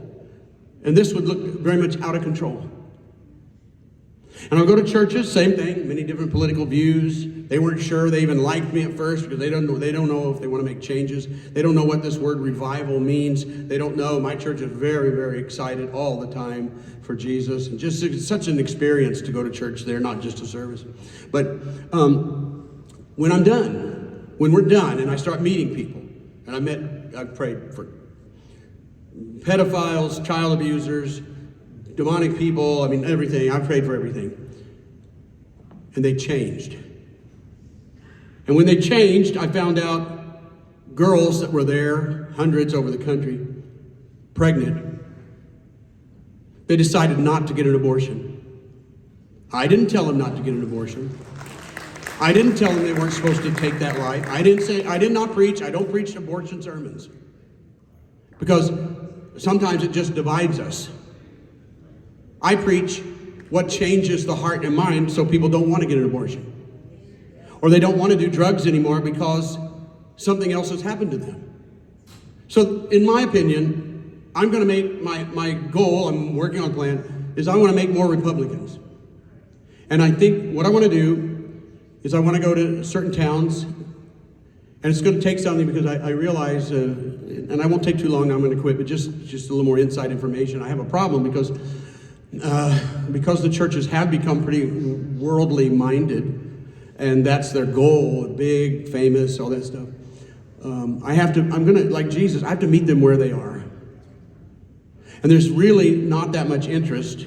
And this would look very much out of control. And I'll go to churches, same thing, many different political views. They weren't sure they even liked me at first because they don't know if they want to make changes. They don't know what this word revival means. They don't know. My church is very, very excited all the time for Jesus. And just it's such an experience to go to church there, not just a service. But when I'm done, when we're done and I start meeting people, and I've prayed for pedophiles, child abusers, demonic people, I mean, everything. I prayed for everything. And they changed. And when they changed, I found out girls that were there, hundreds over the country, pregnant. They decided not to get an abortion. I didn't tell them not to get an abortion. I didn't tell them they weren't supposed to take that life. I don't preach abortion sermons. Because sometimes it just divides us. I preach what changes the heart and mind so people don't want to get an abortion. Or they don't want to do drugs anymore because something else has happened to them. So in my opinion, I'm going to make my goal, I'm working on a plan, is I want to make more Republicans. And I think what I want to do is I want to go to certain towns, and it's going to take something because I realize, and I won't take too long, I'm going to quit, but just a little more inside information. I have a problem because the churches have become pretty worldly minded, and that's their goal, big, famous, all that stuff. I'm gonna, like Jesus, I have to meet them where they are. And there's really not that much interest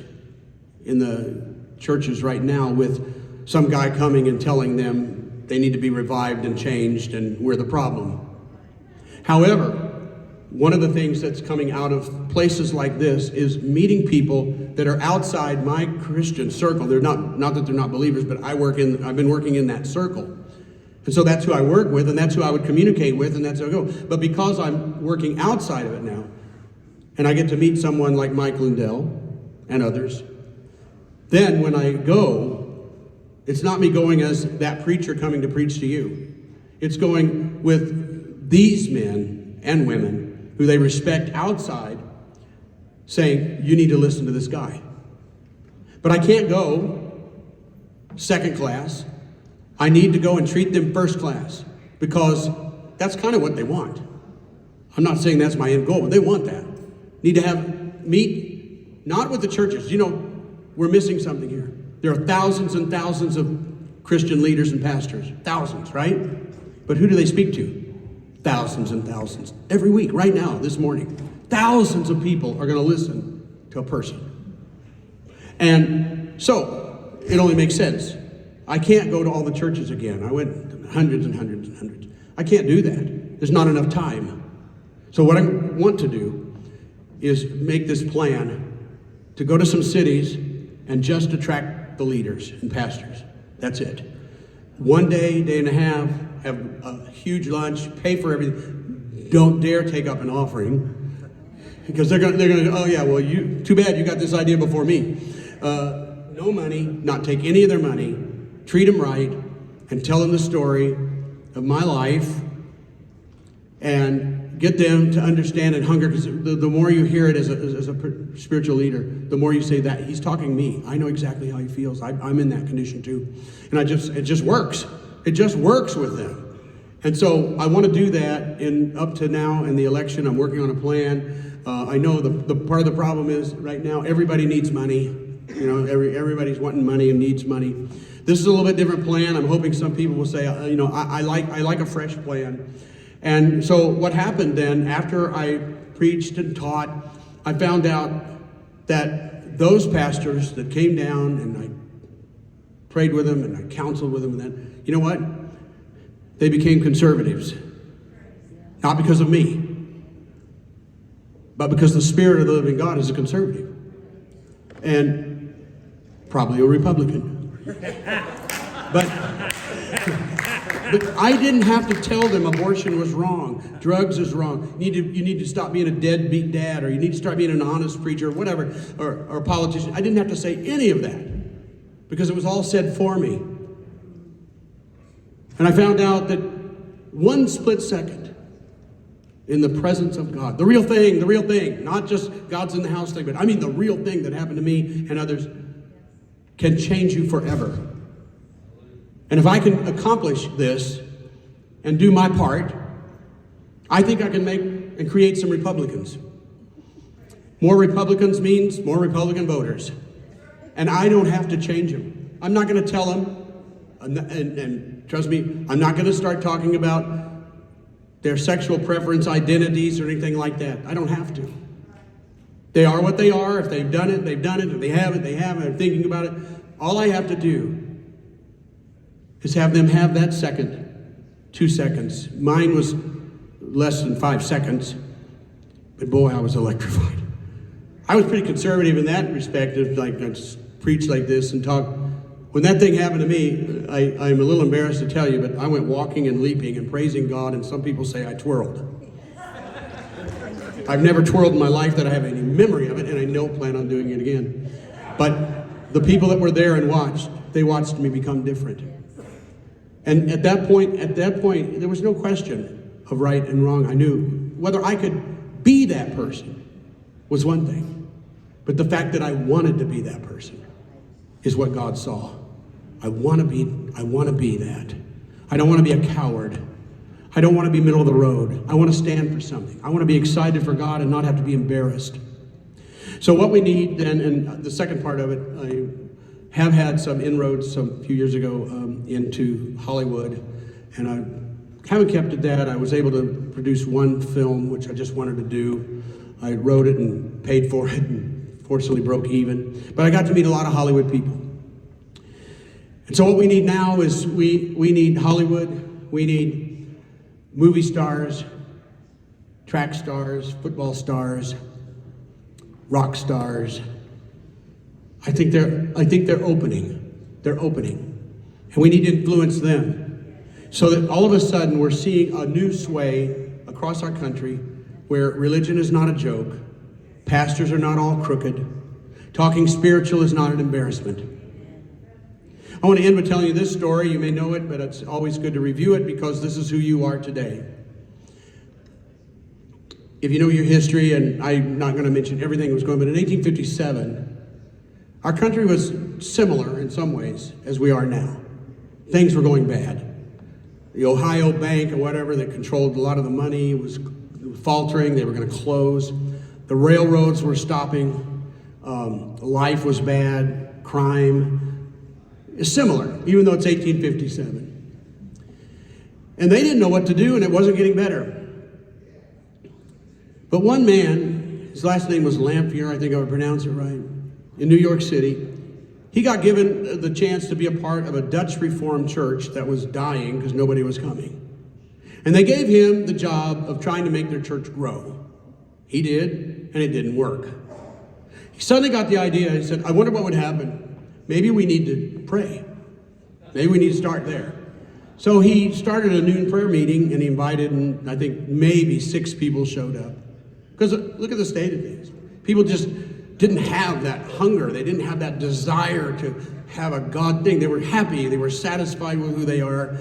in the churches right now with some guy coming and telling them they need to be revived and changed and we're the problem. However, one of the things that's coming out of places like this is meeting people that are outside my Christian circle. They're not that they're not believers, but I've been working in that circle. And so that's who I work with, and that's who I would communicate with, and that's how I go. But because I'm working outside of it now, and I get to meet someone like Mike Lindell and others, then when I go, it's not me going as that preacher coming to preach to you. It's going with these men and women who they respect outside, saying, you need to listen to this guy. But I can't go second class. I need to go and treat them first class because that's kind of what they want. I'm not saying that's my end goal, but they want that. Need to meet, not with the churches. You know, we're missing something here. There are thousands and thousands of Christian leaders and pastors. Thousands, right? But who do they speak to? Thousands and thousands. Every week, right now, this morning, thousands of people are going to listen to a person. And so, it only makes sense. I can't go to all the churches again. I went to hundreds and hundreds and hundreds. I can't do that. There's not enough time. So what I want to do is make this plan to go to some cities and just attract the leaders and pastors. That's it. One day, day and a half, have a huge lunch, pay for everything. Don't dare take up an offering because they're gonna go, oh yeah, well, too bad you got this idea before me. No money, not take any of their money, treat them right, and tell them the story of my life and get them to understand and hunger, because the more you hear it as a spiritual leader, the more you say that he's talking to me. I know exactly how he feels. I'm in that condition too. And it just works. It just works with them. And so I want to do that up to now in the election. I'm working on a plan. I know the part of the problem is right now everybody needs money. You know, everybody's wanting money and needs money. This is a little bit different plan. I'm hoping some people will say, I like a fresh plan. And so what happened then, after I preached and taught, I found out that those pastors that came down and I prayed with them and I counseled with them, and then, you know what? they became conservatives. Not because of me, but because the Spirit of the living God is a conservative. And probably a Republican. But I didn't have to tell them abortion was wrong, drugs is wrong. You need to stop being a deadbeat dad, or you need to start being an honest preacher, or whatever, or a politician. I didn't have to say any of that because it was all said for me. And I found out that one split second in the presence of God, the real thing, not just God's in the house thing, but I mean the real thing that happened to me and others, can change you forever. And if I can accomplish this and do my part, I think I can make and create some Republicans. More Republicans means more Republican voters. And I don't have to change them. I'm not going to tell them, and trust me, I'm not going to start talking about their sexual preference, identities, or anything like that. I don't have to. They are what they are. If they've done it, they've done it. If they haven't, they haven't. I'm thinking about it. All I have to do is have them have that second, 2 seconds. Mine was less than 5 seconds, but boy, I was electrified. I was pretty conservative in that respect, like I preach like this and talk. When that thing happened to me, I'm a little embarrassed to tell you, but I went walking and leaping and praising God, and some people say I twirled. I've never twirled in my life that I have any memory of it, and I don't plan on doing it again. But the people that were there and watched, they watched me become different. And at that point, there was no question of right and wrong. I knew whether I could be that person was one thing, but the fact that I wanted to be that person is what God saw. I want to be that. I don't want to be a coward. I don't want to be middle of the road. I want to stand for something. I want to be excited for God and not have to be embarrassed. So what we need then, and the second part of it, I have had some inroads a few years ago into Hollywood, and I haven't kept at that. I was able to produce one film, which I just wanted to do. I wrote it and paid for it, and fortunately broke even. But I got to meet a lot of Hollywood people. And so what we need now is we need Hollywood, we need movie stars, track stars, football stars, rock stars. I think they're opening. They're opening. And we need to influence them. So that all of a sudden we're seeing a new sway across our country where religion is not a joke, pastors are not all crooked, talking spiritual is not an embarrassment. I want to end by telling you this story. You may know it, but it's always good to review it because this is who you are today. If you know your history, and I'm not going to mention everything that was going on, but in 1857, our country was similar in some ways as we are now. Things were going bad. The Ohio Bank or whatever that controlled a lot of the money was faltering. They were going to close. The railroads were stopping. Life was bad. Crime is similar, even though it's 1857. And they didn't know what to do, and it wasn't getting better. But one man, his last name was Lamphere, I think I would pronounce it right, in New York City, he got given the chance to be a part of a Dutch Reformed church that was dying because nobody was coming. And they gave him the job of trying to make their church grow. He did, and it didn't work. He suddenly got the idea, he said, I wonder what would happen. Maybe we need to pray. Maybe we need to start there. So he started a noon prayer meeting, and he invited, and I think maybe 6 people showed up. Because look at the state of things. People just didn't have that hunger. They didn't have that desire to have a God thing. They were happy. They were satisfied with who they are.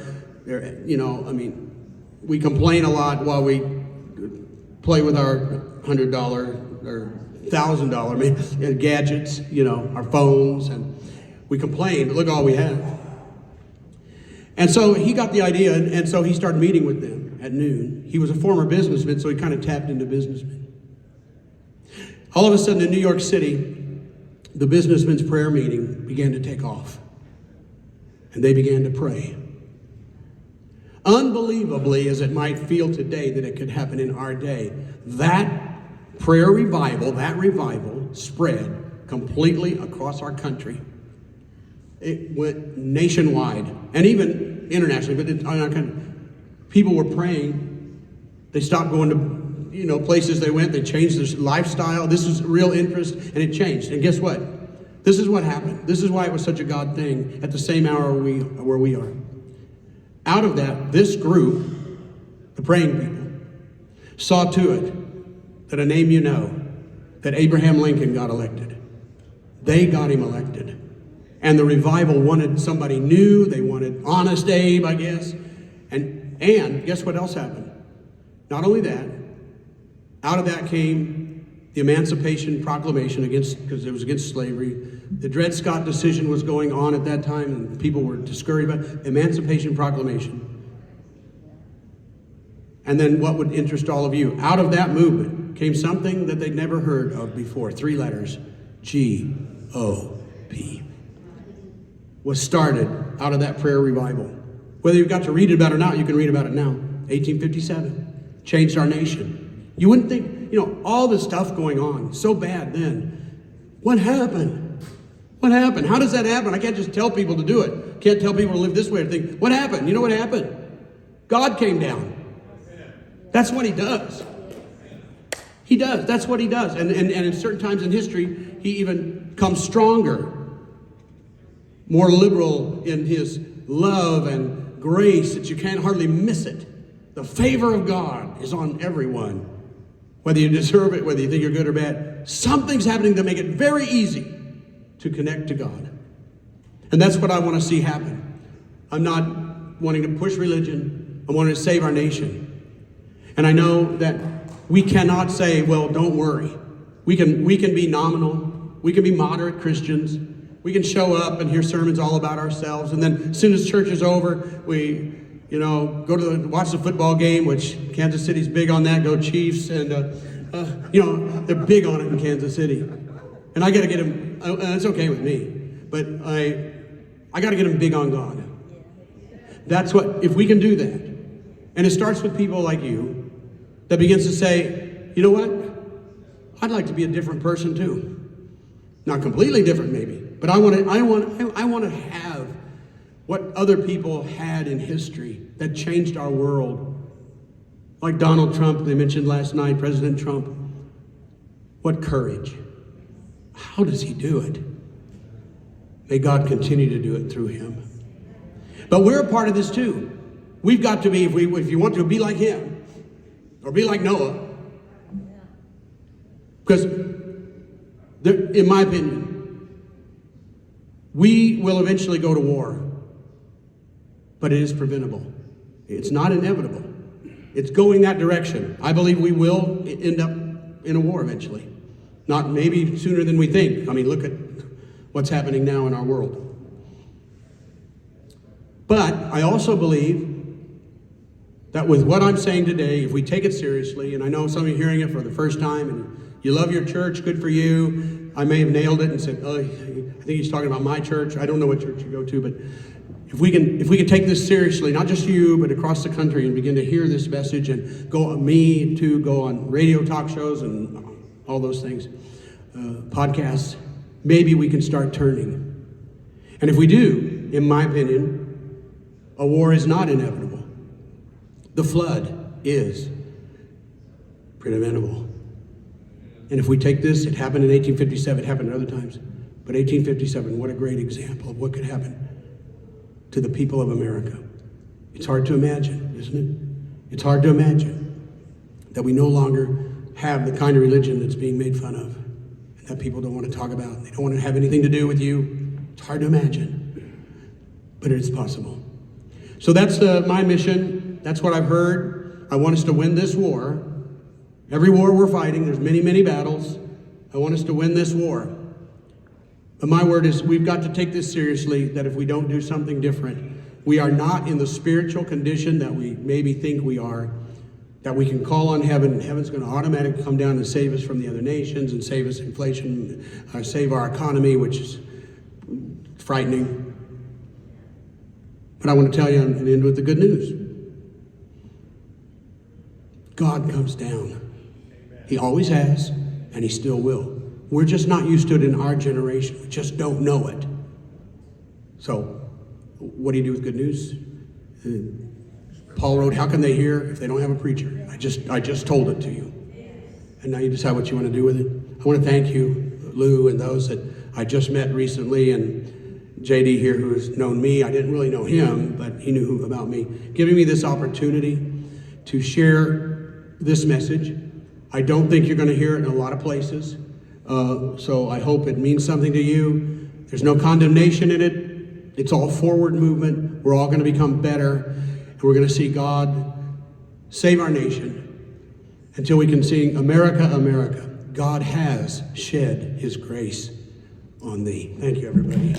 We complain a lot while we play with our $100 or $1,000 gadgets, our phones, and we complain, but look all we have. And so he got the idea, and so he started meeting with them at noon. He was a former businessman, so he kind of tapped into businessmen. All of a sudden in New York City, the businessmen's prayer meeting began to take off. And they began to pray. Unbelievably, as it might feel today that it could happen in our day, that prayer revival, spread completely across our country. It went nationwide and even internationally, but in our country. People were praying. They stopped going to places they went. They changed their lifestyle. This was real interest, and it changed. And guess what? This is what happened. This is why it was such a God thing at the same hour where we are. Out of that, this group, the praying people, saw to it that a name you know, that Abraham Lincoln got elected. They got him elected. And the revival wanted somebody new. They wanted Honest Abe, I guess. And guess what else happened? Not only that, out of that came the Emancipation Proclamation because it was against slavery. The Dred Scott decision was going on at that time, and people were discouraged about it. Emancipation Proclamation. And then what would interest all of you? Out of that movement came something that they'd never heard of before. 3 letters, G-O-P. Was started out of that prayer revival. Whether you got to read about it or not, you can read about it now. 1857. Changed our nation. You wouldn't think, all this stuff going on, so bad then. What happened? What happened? How does that happen? I can't just tell people to do it. Can't tell people to live this way or think, what happened? You know what happened? God came down. That's what he does. He does. That's what he does. And in certain times in history, he even comes stronger, more liberal in his love and grace that you can't hardly miss it. The favor of God is on everyone. Whether you deserve it, whether you think you're good or bad, something's happening to make it very easy to connect to God. And that's what I want to see happen. I'm not wanting to push religion. I want to save our nation. And I know that we cannot say, well, don't worry. We can be nominal. We can be moderate Christians. We can show up and hear sermons all about ourselves. And then as soon as church is over, we go to watch the football game, which Kansas City's big on that. Go Chiefs. And, they're big on it in Kansas City. And I got to get them, it's okay with me, but I got to get them big on God. That's what, if we can do that, and it starts with people like you, that begins to say, you know what? I'd like to be a different person too. Not completely different maybe, but I want to have what other people had in history that changed our world. Like Donald Trump, they mentioned last night, President Trump. What courage. How does he do it? May God continue to do it through him. But we're a part of this too. We've got to be, if you want to be like him, or be like Noah. Because, in my opinion, we will eventually go to war. But it is preventable. It's not inevitable. It's going that direction. I believe we will end up in a war eventually. Not maybe sooner than we think. I mean, look at what's happening now in our world. But I also believe that with what I'm saying today, if we take it seriously, and I know some of you are hearing it for the first time, and you love your church, good for you. I may have nailed it and said, oh, I think he's talking about my church. I don't know what church you go to, but if we can take this seriously, not just you, but across the country, and begin to hear this message, and go on radio talk shows and all those things, podcasts, maybe we can start turning. And if we do, in my opinion, a war is not inevitable. The flood is preventable. And if we take this, it happened in 1857, it happened at other times, but 1857, what a great example of what could happen to the people of America. It's hard to imagine, isn't it? It's hard to imagine that we no longer have the kind of religion that's being made fun of, and that people don't want to talk about. They don't want to have anything to do with you. It's hard to imagine, but it is possible. So that's my mission. That's what I've heard. I want us to win this war. Every war we're fighting, there's many, many battles. I want us to win this war. But my word is, we've got to take this seriously, that if we don't do something different, we are not in the spiritual condition that we maybe think we are, that we can call on heaven, and heaven's going to automatically come down and save us from the other nations, and save us inflation, save our economy, which is frightening. But I want to tell you, and end with the good news. God comes down. He always has, and he still will. We're just not used to it in our generation. We just don't know it. So, what do you do with good news? Paul wrote, how can they hear if they don't have a preacher? I just told it to you. And now you decide what you want to do with it. I want to thank you, Lou, and those that I just met recently, and JD here, who has known me. I didn't really know him, but he knew about me. Giving me this opportunity to share this message. I don't think you're going to hear it in a lot of places. So I hope it means something to you. There's no condemnation in it. It's all forward movement. We're all going to become better. And we're going to see God save our nation until we can sing, America, America, God has shed his grace on thee. Thank you, everybody.